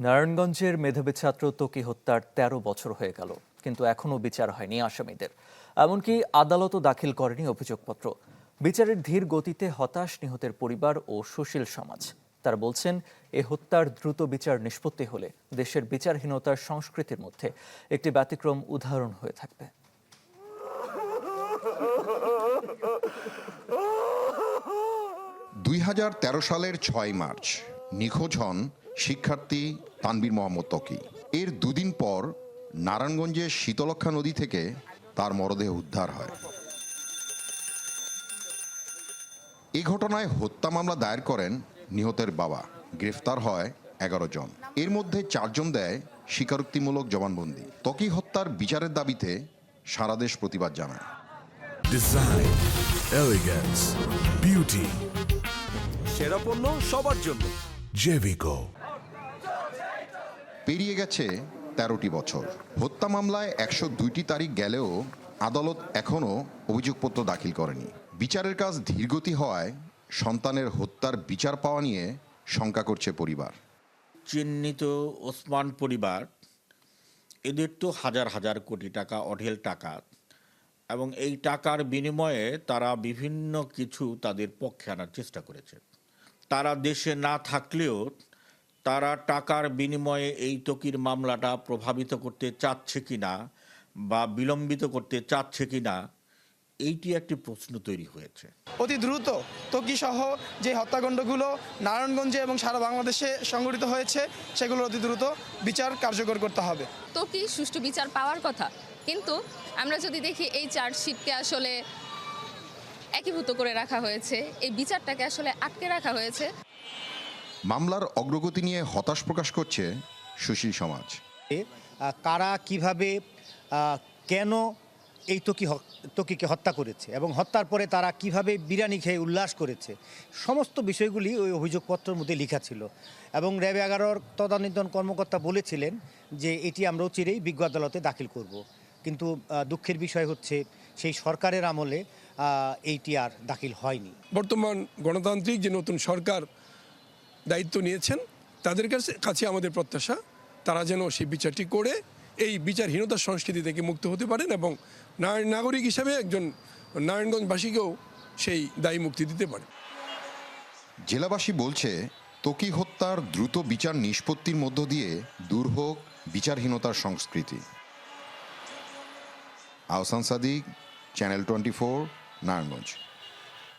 নারায়ণগঞ্জের মেধাবী ছাত্র ত্বকী হত্যার ১৩ বছর হয়ে গেল, কিন্তু এখনও বিচার হয়নি আসামিদের। এমনকি আদালতও দাখিল করেনি অভিযোগপত্র। বিচারের ধীর গতিতে হতাশ নিহতের পরিবার ও সুশীল সমাজ। তারা বলছেন, এ হত্যার দ্রুত বিচার নিষ্পত্তি হলে দেশের বিচারহীনতার সংস্কৃতির মধ্যে একটি ব্যতিক্রম উদাহরণ হয়ে থাকবে। ২০১৩ সালের ৬ মার্চ নিখোঁজ হন শিক্ষার্থী তানবীর মোহাম্মদ ত্বকী। এর দুদিন পর নারায়ণগঞ্জের শীতলক্ষ্যা নদী থেকে তার মরদেহ উদ্ধার হয়। এই ঘটনায় হত্যা মামলা দায়ের করেন নিহতের বাবা। গ্রেফতার হয় ১১ জন। এর মধ্যে ৪ জন দেয় স্বীকারোক্তিমূলক জবানবন্দি। ত্বকী হত্যার বিচারের দাবিতে সারা দেশ প্রতিবাদ জানায়। ডিজাইন, এলিগেন্স, বিউটি, সেরা পণ্য সবার জন্য জেভিকো। পেরিয়ে গেছে ১৩টি বছর। হত্যা মামলায় ১০২টি তারিখ গেলেও আদালত এখনও অভিযোগপত্র দাখিল করেনি। বিচারের কাজ ধীরগতি হওয়ায় সন্তানের হত্যার বিচার পাওয়া নিয়ে শঙ্কা করছে পরিবার। চিহ্নিত ওসমান পরিবার, এদের তো হাজার হাজার কোটি টাকা, অঢেল টাকা, এবং এই টাকার বিনিময়ে তারা বিভিন্ন কিছু তাদের পক্ষে আনার চেষ্টা করেছে। তারা দেশে না থাকলেও তারা টাকার বিনিময়ে এই ত্বকীর মামলাটা প্রভাবিত করতে চাচ্ছে কিনা বা বিলম্বিত করতে চাচ্ছে কিনা, এইটি একটি প্রশ্ন তৈরি হয়েছে। অতি দ্রুত ত্বকী সহ যে হত্যাকাণ্ডগুলো নারায়ণগঞ্জে এবং সারা বাংলাদেশে সংঘটিত হয়েছে সেগুলো অতি দ্রুত বিচার কার্যকর করতে হবে। ত্বকী সুষ্ঠু বিচার পাওয়ার কথা, কিন্তু আমরা যদি দেখি এই চার্জশিটকে আসলে একীভূত করে রাখা হয়েছে, এই বিচারটাকে আসলে আটকে রাখা হয়েছে। মামলার অগ্রগতি নিয়ে হতাশ প্রকাশ করছে সুশীল সমাজ। কারা কিভাবে কেন এই ত্বকীকে হত্যা করেছে এবং হত্যার পরে তারা কিভাবে বিরিয়ানি খেয়ে উল্লাস করেছে, সমস্ত বিষয়গুলি ওই অভিযোগপত্রের মধ্যে লেখা ছিল। এবং র্যাব ১১-র তদানীন্তন কর্মকর্তা বলেছিলেন যে এটি আমরা চিরেই বিজ্ঞ আদালতে দাখিল করব। কিন্তু দুঃখের বিষয় হচ্ছে সেই সরকারের আমলে এইটি আর দাখিল হয়নি। বর্তমান গণতান্ত্রিক যে নতুন সরকার দায়িত্ব নিয়েছেন, তাদের কাছে আমাদের প্রত্যাশা তারা যেন সেই বিচারটি করে এই বিচারহীনতার সংস্কৃতি থেকে মুক্ত হতে পারেন এবং নাগরিক হিসাবে একজন নারায়ণগঞ্জবাসীকেও সেই দায়ী মুক্তি দিতে পারে। জেলাবাসী বলছে, ত্বকী হত্যার দ্রুত বিচার নিষ্পত্তির মধ্য দিয়ে দূর হোক বিচারহীনতার সংস্কৃতি। আহসান সাদিক, চ্যানেল 24, নারায়ণগঞ্জ।